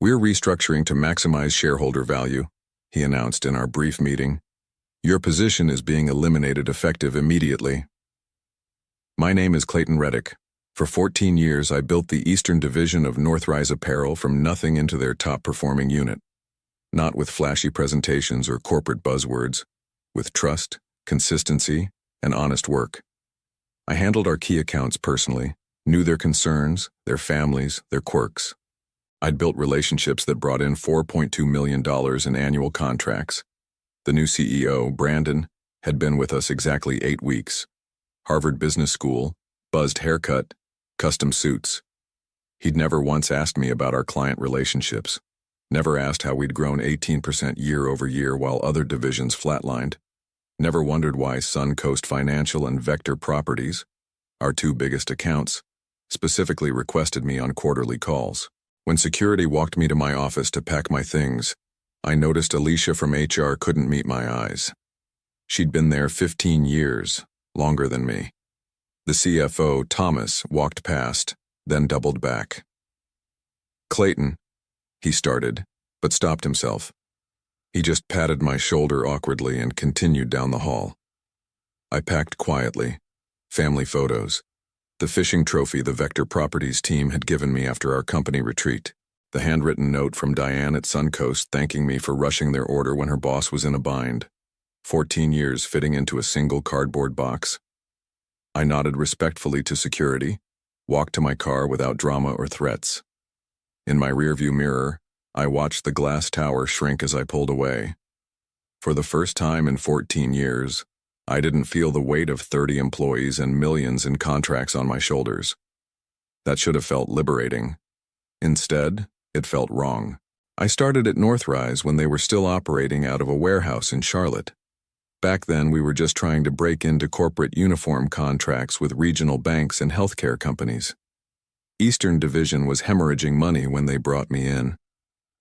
"We're restructuring to maximize shareholder value," he announced in our brief meeting. "Your position is being eliminated effective immediately." My name is Clayton Reddick. For 14 years, I built the Eastern Division of Northrise Apparel from nothing into their top-performing unit. Not with flashy presentations or corporate buzzwords, with trust, consistency, and honest work. I handled our key accounts personally, knew their concerns, their families, their quirks. I'd built relationships that brought in $4.2 million in annual contracts. The new CEO, Brandon, had been with us exactly 8 weeks. Harvard Business School, buzzed haircut, custom suits. He'd never once asked me about our client relationships, never asked how we'd grown 18% year over year while other divisions flatlined, never wondered why Suncoast Financial and Vector Properties, our 2 biggest accounts, specifically requested me on quarterly calls. When security walked me to my office to pack my things, I noticed Alicia from HR couldn't meet my eyes. She'd been there 15 years, longer than me. The CFO, Thomas, walked past, then doubled back. "Clayton," he started, but stopped himself. He just patted my shoulder awkwardly and continued down the hall. I packed quietly. Family photos. The fishing trophy the Vector Properties team had given me after our company retreat. The handwritten note from Diane at Suncoast thanking me for rushing their order when her boss was in a bind. 14 years fitting into a single cardboard box. I nodded respectfully to security, walked to my car without drama or threats. In my rearview mirror, I watched the glass tower shrink as I pulled away. For the first time in 14 years, I didn't feel the weight of 30 employees and millions in contracts on my shoulders. That should have felt liberating. Instead, it felt wrong. I started at Northrise when they were still operating out of a warehouse in Charlotte. Back then, we were just trying to break into corporate uniform contracts with regional banks and healthcare companies. Eastern Division was hemorrhaging money when they brought me in.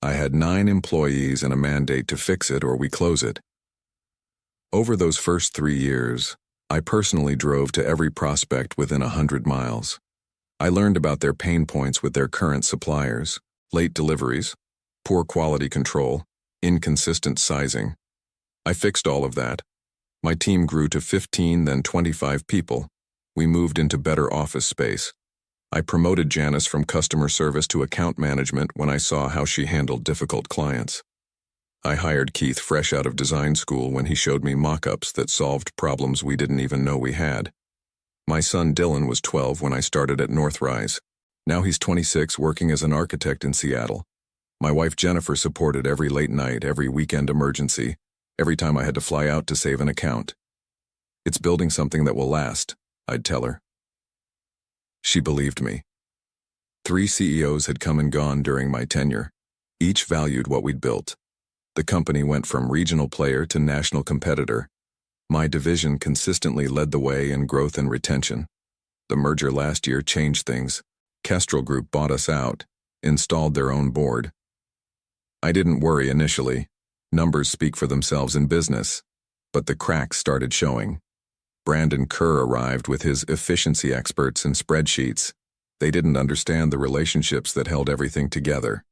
I had 9 employees and a mandate to fix it or we close it. Over those first 3 years, I personally drove to every prospect within 100 miles. I learned about their pain points with their current suppliers, late deliveries, poor quality control, inconsistent sizing. I fixed all of that. My team grew to 15, then 25 people. We moved into better office space. I promoted Janice from customer service to account management when I saw how she handled difficult clients. I hired Keith fresh out of design school when he showed me mock-ups that solved problems we didn't even know we had. My son Dylan was 12 when I started at Northrise. Now he's 26 working as an architect in Seattle. My wife Jennifer supported every late night, every weekend emergency, every time I had to fly out to save an account. "It's building something that will last," I'd tell her. She believed me. 3 CEOs had come and gone during my tenure. Each valued what we'd built. The company went from regional player to national competitor. My division consistently led the way in growth and retention. The merger last year changed things. Kestrel Group bought us out, installed their own board. I didn't worry initially. Numbers speak for themselves in business. But the cracks started showing. Brandon Kerr arrived with his efficiency experts and spreadsheets. They didn't understand the relationships that held everything together.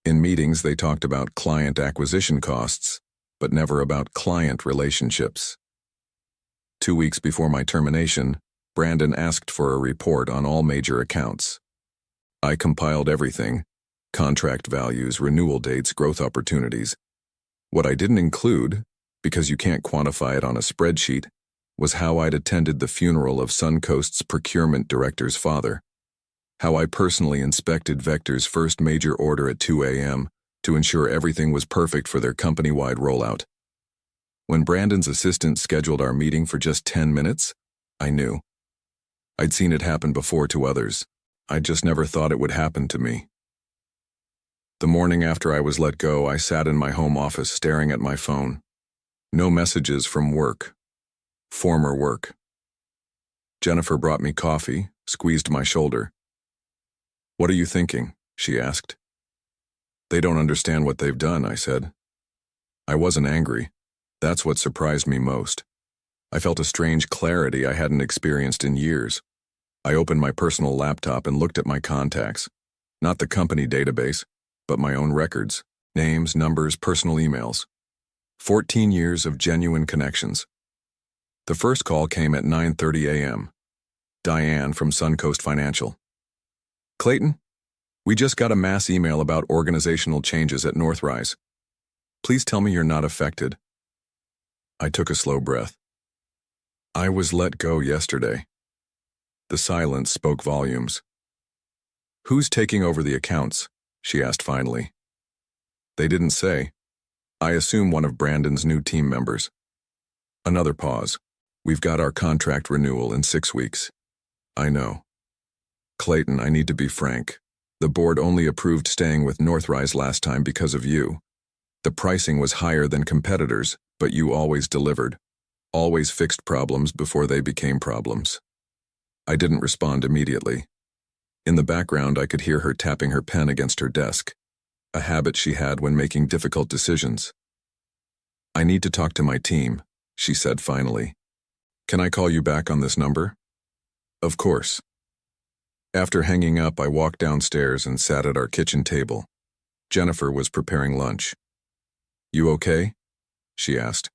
In meetings, they talked about client acquisition costs, but never about client relationships. 2 weeks before my termination, Brandon asked for a report on all major accounts. I compiled everything: contract values, renewal dates, growth opportunities. What I didn't include, because you can't quantify it on a spreadsheet, was how I'd attended the funeral of Suncoast's procurement director's father. How I personally inspected Vector's first major order at 2 a.m. to ensure everything was perfect for their company-wide rollout. When Brandon's assistant scheduled our meeting for just 10 minutes, I knew. I'd seen it happen before to others. I just never thought it would happen to me. The morning after I was let go, I sat in my home office staring at my phone. No messages from work. Former work. Jennifer brought me coffee, squeezed my shoulder. "What are you thinking?" she asked. "They don't understand what they've done," I said. I wasn't angry. That's what surprised me most. I felt a strange clarity I hadn't experienced in years. I opened my personal laptop and looked at my contacts. Not the company database, but my own records, names, numbers, personal emails. 14 years of genuine connections. The first call came at 9:30 a.m. Diane from Suncoast Financial. Clayton, we just got a mass email about organizational changes at Northrise. Please tell me you're not affected. I took a slow breath. I was let go yesterday. The silence spoke volumes. Who's taking over the accounts? She asked finally. They didn't say. I assume one of Brandon's new team members. Another pause. We've got our contract renewal in 6 weeks. I know. Clayton, I need to be frank. The board only approved staying with Northrise last time because of you. The pricing was higher than competitors, but you always delivered. Always fixed problems before they became problems. I didn't respond immediately. In the background, I could hear her tapping her pen against her desk, a habit she had when making difficult decisions. I need to talk to my team, she said finally. Can I call you back on this number? Of course. After hanging up, I walked downstairs and sat at our kitchen table. Jennifer was preparing lunch. You okay? She asked.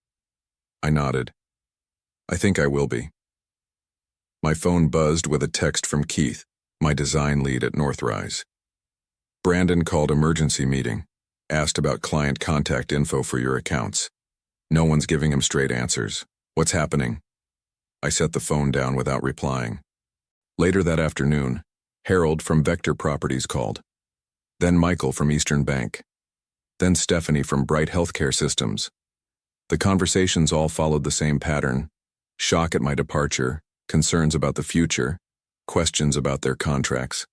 I nodded. I think I will be. My phone buzzed with a text from Keith, my design lead at Northrise. Brandon called emergency meeting, asked about client contact info for your accounts. No one's giving him straight answers. What's happening? I set the phone down without replying. Later that afternoon, Harold from Vector Properties called. Then Michael from Eastern Bank. Then Stephanie from Bright Healthcare Systems. The conversations all followed the same pattern: shock at my departure, concerns about the future, questions about their contracts.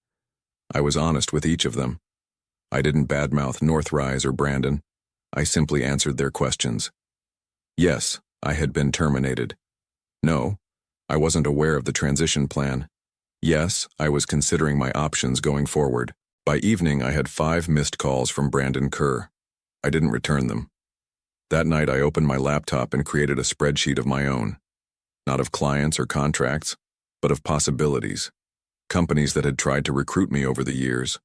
I was honest with each of them. I didn't badmouth Northrise or Brandon. I simply answered their questions. Yes, I had been terminated. No, I wasn't aware of the transition plan. Yes, I was considering my options going forward. By evening, I had 5 missed calls from Brandon Kerr. I didn't return them. That night, I opened my laptop and created a spreadsheet of my own. Not of clients or contracts, but of possibilities. Companies that had tried to recruit me over the years.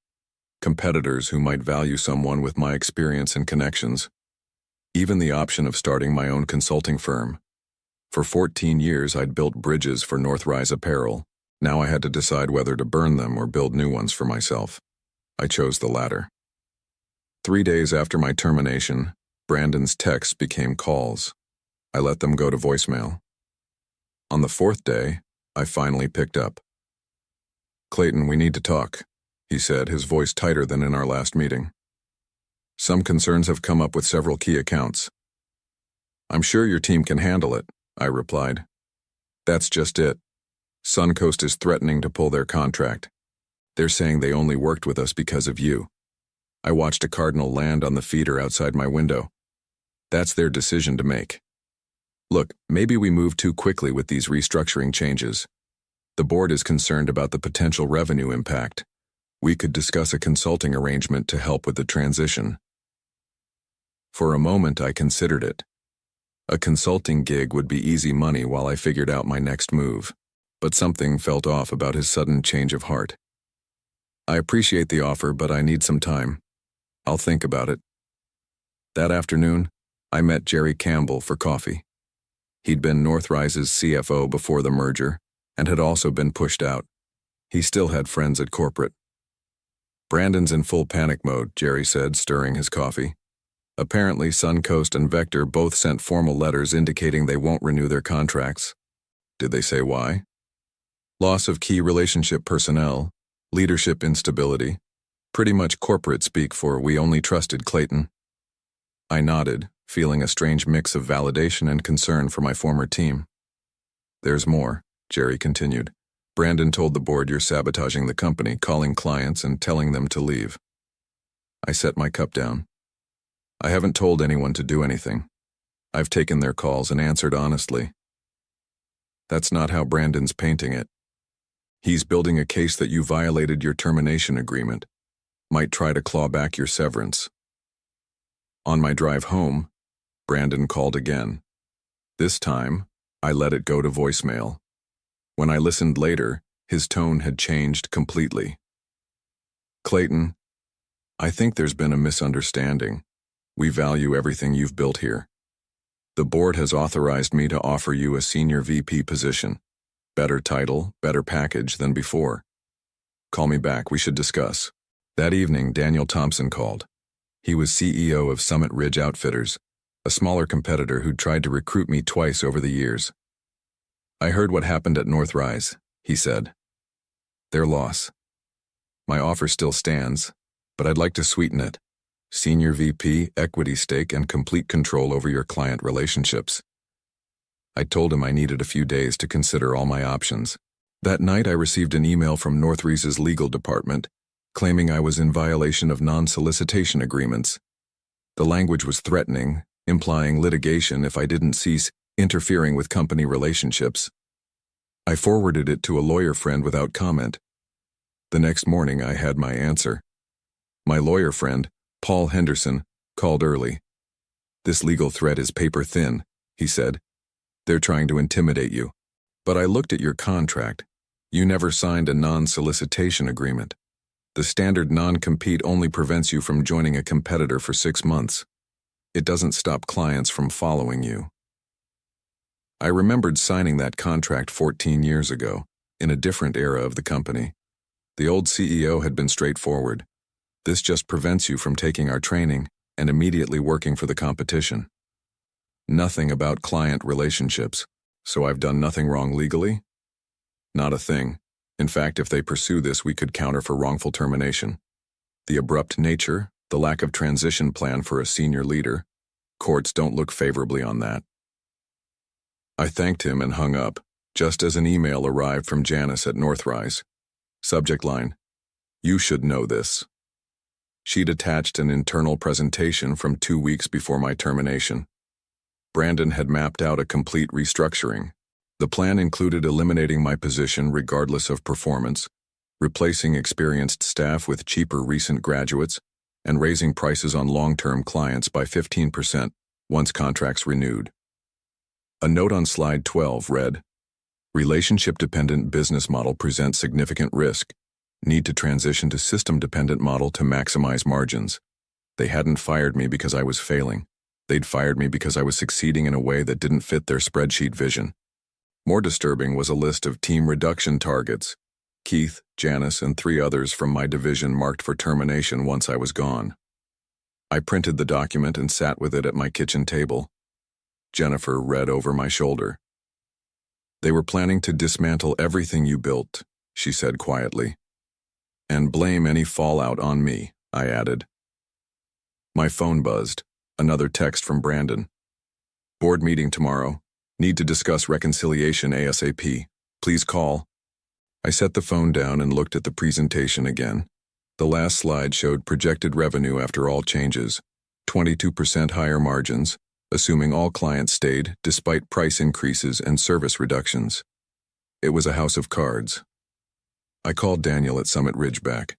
Competitors who might value someone with my experience and connections. Even the option of starting my own consulting firm. For 14 years, I'd built bridges for Northrise Apparel. Now I had to decide whether to burn them or build new ones for myself. I chose the latter. 3 days after my termination, Brandon's texts became calls. I let them go to voicemail. On the 4th day, I finally picked up. Clayton, we need to talk, he said, his voice tighter than in our last meeting. Some concerns have come up with several key accounts. I'm sure your team can handle it, I replied. That's just it. Suncoast is threatening to pull their contract. They're saying they only worked with us because of you. I watched a cardinal land on the feeder outside my window. That's their decision to make. Look, maybe we move too quickly with these restructuring changes. The board is concerned about the potential revenue impact. We could discuss a consulting arrangement to help with the transition. For a moment, I considered it. A consulting gig would be easy money while I figured out my next move. But something felt off about his sudden change of heart. I appreciate the offer, but I need some time. I'll think about it. That afternoon, I met Jerry Campbell for coffee. He'd been Northrise's CFO before the merger and had also been pushed out. He still had friends at corporate. Brandon's in full panic mode, Jerry said, stirring his coffee. Apparently, Suncoast and Vector both sent formal letters indicating they won't renew their contracts. Did they say why? Loss of key relationship personnel, leadership instability, pretty much corporate speak for we only trusted Clayton. I nodded, feeling a strange mix of validation and concern for my former team. There's more, Jerry continued. Brandon told the board you're sabotaging the company, calling clients and telling them to leave. I set my cup down. I haven't told anyone to do anything. I've taken their calls and answered honestly. That's not how Brandon's painting it. He's building a case that you violated your termination agreement, might try to claw back your severance. On my drive home, Brandon called again. This time, I let it go to voicemail. When I listened later, his tone had changed completely. Clayton, I think there's been a misunderstanding. We value everything you've built here. The board has authorized me to offer you a senior VP position. Better title, better package than before. Call me back, we should discuss. That evening, Daniel Thompson called. He was CEO of Summit Ridge Outfitters, a smaller competitor who'd tried to recruit me twice over the years. I heard what happened at Northrise, he said. Their loss. My offer still stands, but I'd like to sweeten it. Senior VP, equity stake, and complete control over your client relationships. I told him I needed a few days to consider all my options. That night I received an email from Northrise's legal department claiming I was in violation of non-solicitation agreements. The language was threatening, implying litigation if I didn't cease interfering with company relationships. I forwarded it to a lawyer friend without comment. The next morning I had my answer. My lawyer friend, Paul Henderson, called early. This legal threat is paper thin, he said. They're trying to intimidate you. But I looked at your contract. You never signed a non-solicitation agreement. The standard non-compete only prevents you from joining a competitor for 6 months. It doesn't stop clients from following you. I remembered signing that contract 14 years ago, in a different era of the company. The old CEO had been straightforward. This just prevents you from taking our training and immediately working for the competition. Nothing about client relationships. So I've done nothing wrong legally? Not a thing. In fact, if they pursue this, we could counter for wrongful termination. The abrupt nature, the lack of transition plan for a senior leader, courts don't look favorably on that. I thanked him and hung up, just as an email arrived from Janice at Northrise. Subject line: You should know this. She'd attached an internal presentation from 2 weeks before my termination. Brandon had mapped out a complete restructuring. The plan included eliminating my position regardless of performance, replacing experienced staff with cheaper recent graduates, and raising prices on long-term clients by 15% once contracts renewed. A note on slide 12 read, Relationship-dependent business model presents significant risk. Need to transition to system-dependent model to maximize margins. They hadn't fired me because I was failing. They'd fired me because I was succeeding in a way that didn't fit their spreadsheet vision. More disturbing was a list of team reduction targets. Keith, Janice, and 3 others from my division marked for termination once I was gone. I printed the document and sat with it at my kitchen table. Jennifer read over my shoulder. They were planning to dismantle everything you built, she said quietly. And blame any fallout on me, I added. My phone buzzed. Another text from Brandon. Board meeting tomorrow. Need to discuss reconciliation ASAP. Please call. I set the phone down and looked at the presentation again. The last slide showed projected revenue after all changes, 22% higher margins, assuming all clients stayed despite price increases and service reductions. It was a house of cards. I called Daniel at Summit Ridge back.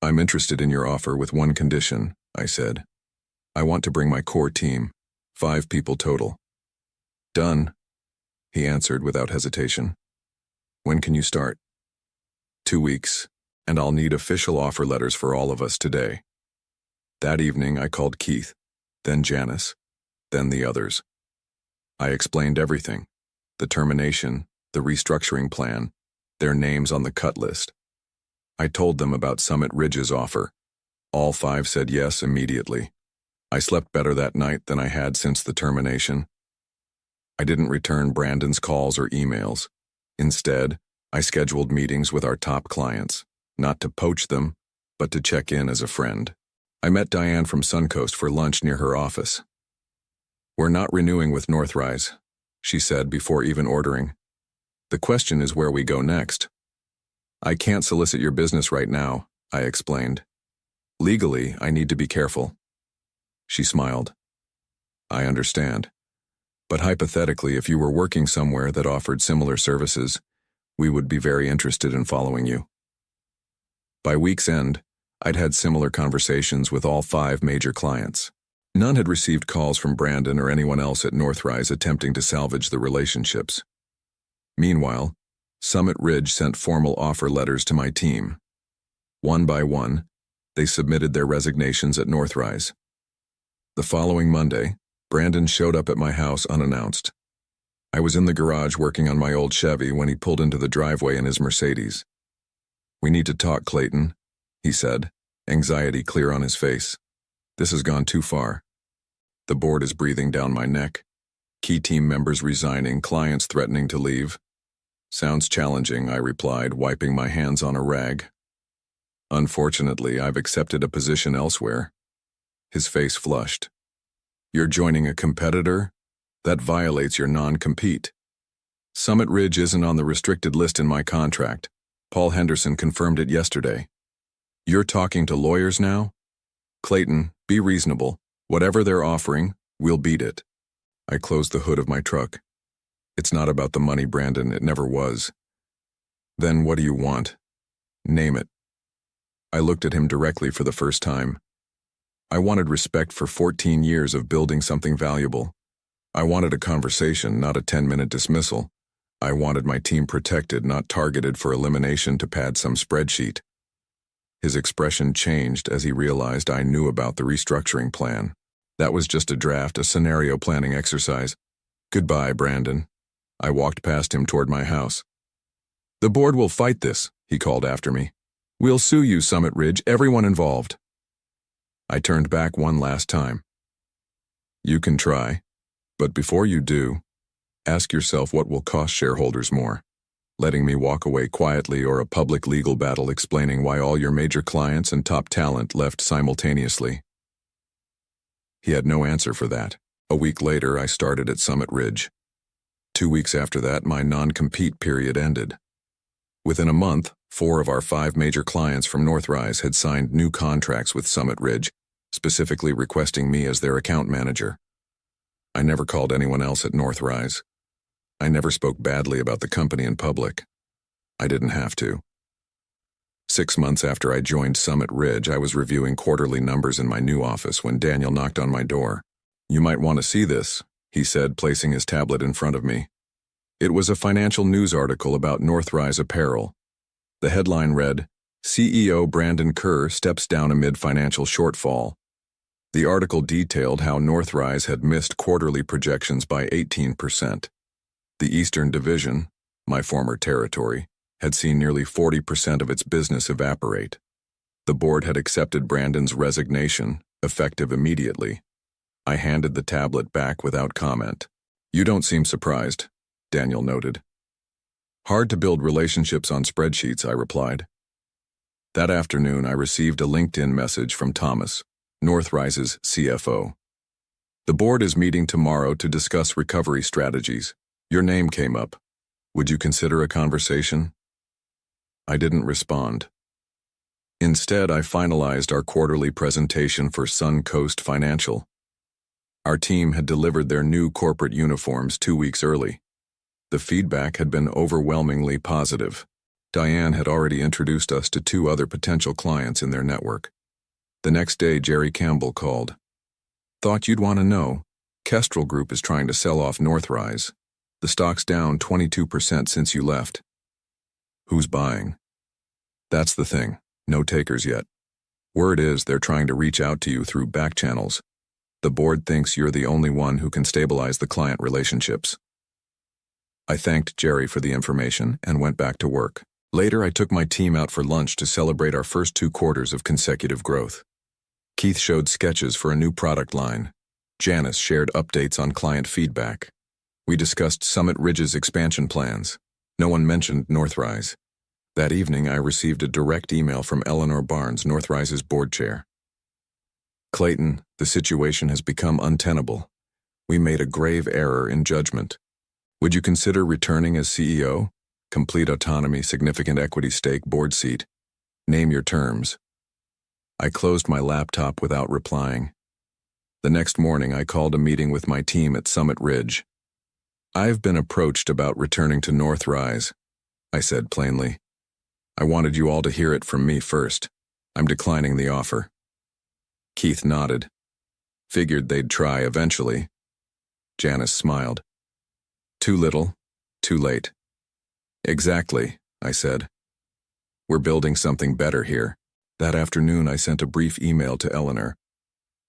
I'm interested in your offer with one condition, I said. I want to bring my core team, 5 people total. Done, he answered without hesitation. When can you start? 2 weeks, and I'll need official offer letters for all of us today. That evening I called Keith, then Janice, then the others. I explained everything, the termination, the restructuring plan, their names on the cut list. I told them about Summit Ridge's offer. All 5 said yes immediately. I slept better that night than I had since the termination. I didn't return Brandon's calls or emails. Instead, I scheduled meetings with our top clients, not to poach them, but to check in as a friend. I met Diane from Suncoast for lunch near her office. We're not renewing with Northrise, she said before even ordering. The question is where we go next. I can't solicit your business right now, I explained. Legally, I need to be careful. She smiled. I understand. But hypothetically, if you were working somewhere that offered similar services, we would be very interested in following you. By week's end, I'd had similar conversations with all 5 major clients. None had received calls from Brandon or anyone else at Northrise attempting to salvage the relationships. Meanwhile, Summit Ridge sent formal offer letters to my team. One by one, They submitted their resignations at Northrise. The following Monday, Brandon showed up at my house unannounced. I was in the garage working on my old Chevy when he pulled into the driveway in his Mercedes. "We need to talk, Clayton," he said, anxiety clear on his face. "This has gone too far. The board is breathing down my neck. Key team members resigning, clients threatening to leave." "Sounds challenging," I replied, wiping my hands on a rag. "Unfortunately, I've accepted a position elsewhere." His face flushed. "You're joining a competitor? That violates your non-compete." "Summit Ridge isn't on the restricted list in my contract. Paul Henderson confirmed it yesterday." "You're talking to lawyers now?" "Clayton, be reasonable. Whatever they're offering, we'll beat it." I closed the hood of my truck. "It's not about the money, Brandon. It never was." "Then what do you want? Name it." I looked at him directly for the first time. I wanted respect for 14 years of building something valuable. I wanted a conversation, not a 10-minute dismissal. I wanted my team protected, not targeted for elimination to pad some spreadsheet. His expression changed as he realized I knew about the restructuring plan. That was just a draft, a scenario planning exercise. "Goodbye, Brandon." I walked past him toward my house. "The board will fight this," he called after me. "We'll sue you, Summit Ridge, everyone involved." I turned back one last time. "You can try, but before you do, ask yourself what will cost shareholders more. Letting me walk away quietly or a public legal battle explaining why all your major clients and top talent left simultaneously." He had no answer for that. A week later, I started at Summit Ridge. 2 weeks after that, my non-compete period ended. Within a month, 4 of our 5 major clients from Northrise had signed new contracts with Summit Ridge, specifically requesting me as their account manager. I never called anyone else at Northrise. I never spoke badly about the company in public. I didn't have to. 6 months after I joined Summit Ridge, I was reviewing quarterly numbers in my new office when Daniel knocked on my door. "You might want to see this," he said, placing his tablet in front of me. It was a financial news article about Northrise Apparel. The headline read, "CEO Brandon Kerr steps down amid financial shortfall." The article detailed how Northrise had missed quarterly projections by 18%. The Eastern Division, my former territory, had seen nearly 40% of its business evaporate. The board had accepted Brandon's resignation, effective immediately. I handed the tablet back without comment. "You don't seem surprised," Daniel noted. "Hard to build relationships on spreadsheets," I replied. That afternoon, I received a LinkedIn message from Thomas, Northrise's CFO. "The board is meeting tomorrow to discuss recovery strategies. Your name came up. Would you consider a conversation?" I didn't respond. Instead, I finalized our quarterly presentation for Suncoast Financial. Our team had delivered their new corporate uniforms 2 weeks early. The feedback had been overwhelmingly positive. Diane had already introduced us to 2 other potential clients in their network. The next day, Jerry Campbell called. "Thought you'd want to know. Kestrel Group is trying to sell off Northrise. The stock's down 22% since you left." "Who's buying?" "That's the thing. No takers yet. Word is they're trying to reach out to you through back channels. The board thinks you're the only one who can stabilize the client relationships." I thanked Jerry for the information and went back to work. Later, I took my team out for lunch to celebrate our first 2 quarters of consecutive growth. Keith showed sketches for a new product line. Janice shared updates on client feedback. We discussed Summit Ridge's expansion plans. No one mentioned Northrise. That evening, I received a direct email from Eleanor Barnes, Northrise's board chair. "Clayton, the situation has become untenable. We made a grave error in judgment. Would you consider returning as CEO? Complete autonomy, significant equity stake, board seat. Name your terms." I closed my laptop without replying. The next morning, I called a meeting with my team at Summit Ridge. "I've been approached about returning to Northrise," I said plainly. "I wanted you all to hear it from me first. I'm declining the offer." Keith nodded. "Figured they'd try eventually." Janice smiled. "Too little, too late." "Exactly," I said. "We're building something better here." That afternoon, I sent a brief email to Eleanor.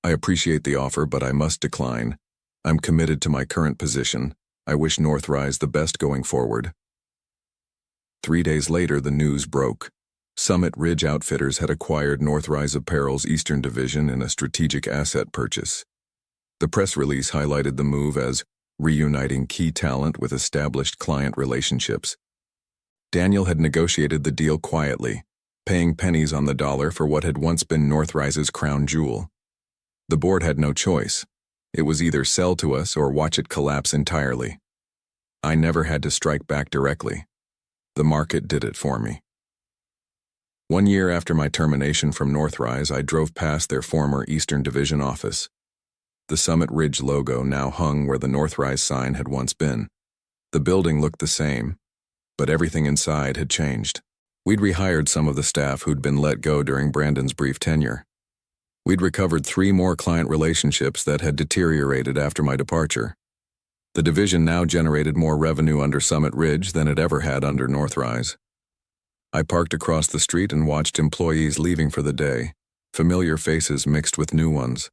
I appreciate the offer, but I must decline. I'm committed to my current position. I wish Northrise the best going forward. 3 days later, the news broke. Summit Ridge Outfitters had acquired Northrise Apparel's Eastern Division in a strategic asset purchase. The press release highlighted the move as reuniting key talent with established client relationships. Daniel had negotiated the deal quietly, paying pennies on the dollar for what had once been Northrise's crown jewel. The board had no choice. It was either sell to us or watch it collapse entirely. I never had to strike back directly. The market did it for me. 1 year after my termination from Northrise, I drove past their former Eastern Division office. The Summit Ridge logo now hung where the Northrise sign had once been. The building looked the same, but everything inside had changed. We'd rehired some of the staff who'd been let go during Brandon's brief tenure. We'd recovered 3 more client relationships that had deteriorated after my departure. The division now generated more revenue under Summit Ridge than it ever had under Northrise. I parked across the street and watched employees leaving for the day, familiar faces mixed with new ones.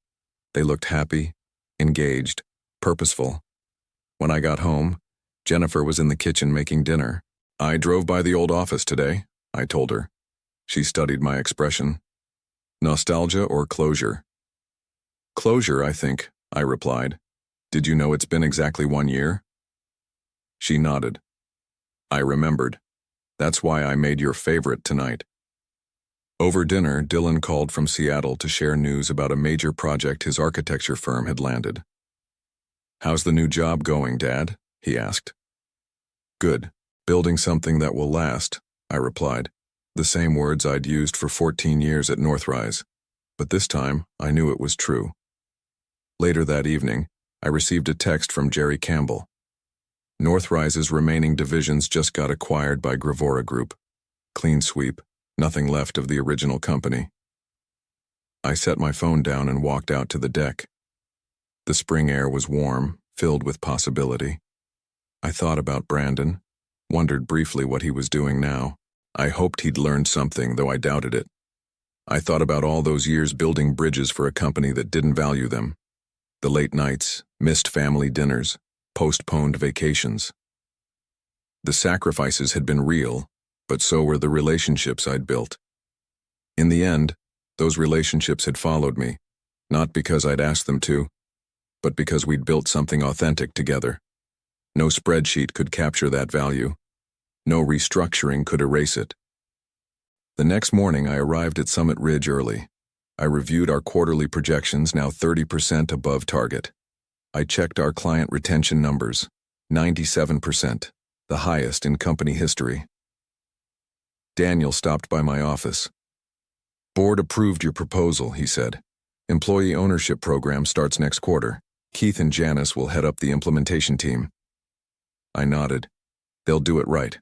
They looked happy, engaged, purposeful. When I got home, Jennifer was in the kitchen making dinner. I drove by the old office today, I told her. She studied my expression. Nostalgia or closure? Closure, I think, I replied. Did you know it's been exactly 1 year? She nodded. I remembered. That's why I made your favorite tonight. Over dinner, Dylan called from Seattle to share news about a major project his architecture firm had landed. How's the new job going, Dad? He asked. Good. Building something that will last, I replied, the same words I'd used for 14 years at Northrise. But this time, I knew it was true. Later that evening, I received a text from Jerry Campbell. Northrise's remaining divisions just got acquired by Gravora Group. Clean sweep, nothing left of the original company. I set my phone down and walked out to the deck. The spring air was warm, filled with possibility. I thought about Brandon, wondered briefly what he was doing now. I hoped he'd learned something, though I doubted it. I thought about all those years building bridges for a company that didn't value them. The late nights, missed family dinners, postponed vacations. The sacrifices had been real, but so were the relationships I'd built. In the end, those relationships had followed me, not because I'd asked them to, but because we'd built something authentic together. No spreadsheet could capture that value. No restructuring could erase it. The next morning, I arrived at Summit Ridge early. I reviewed our quarterly projections, now 30% above target. I checked our client retention numbers, 97%, the highest in company history. Daniel stopped by my office. Board approved your proposal, he said. Employee ownership program starts next quarter. Keith and Janice will head up the implementation team. I nodded. They'll do it right.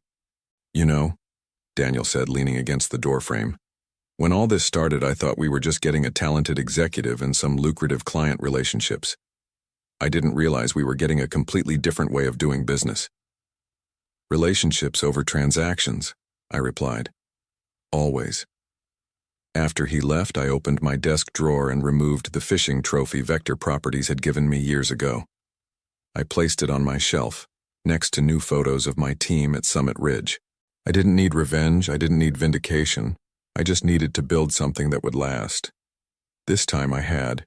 You know, Daniel said, leaning against the doorframe. When all this started, I thought we were just getting a talented executive and some lucrative client relationships. I didn't realize we were getting a completely different way of doing business. Relationships over transactions, I replied. Always. After he left, I opened my desk drawer and removed the fishing trophy Vector Properties had given me years ago. I placed it on my shelf, next to new photos of my team at Summit Ridge. I didn't need revenge, I didn't need vindication. I just needed to build something that would last. This time I had.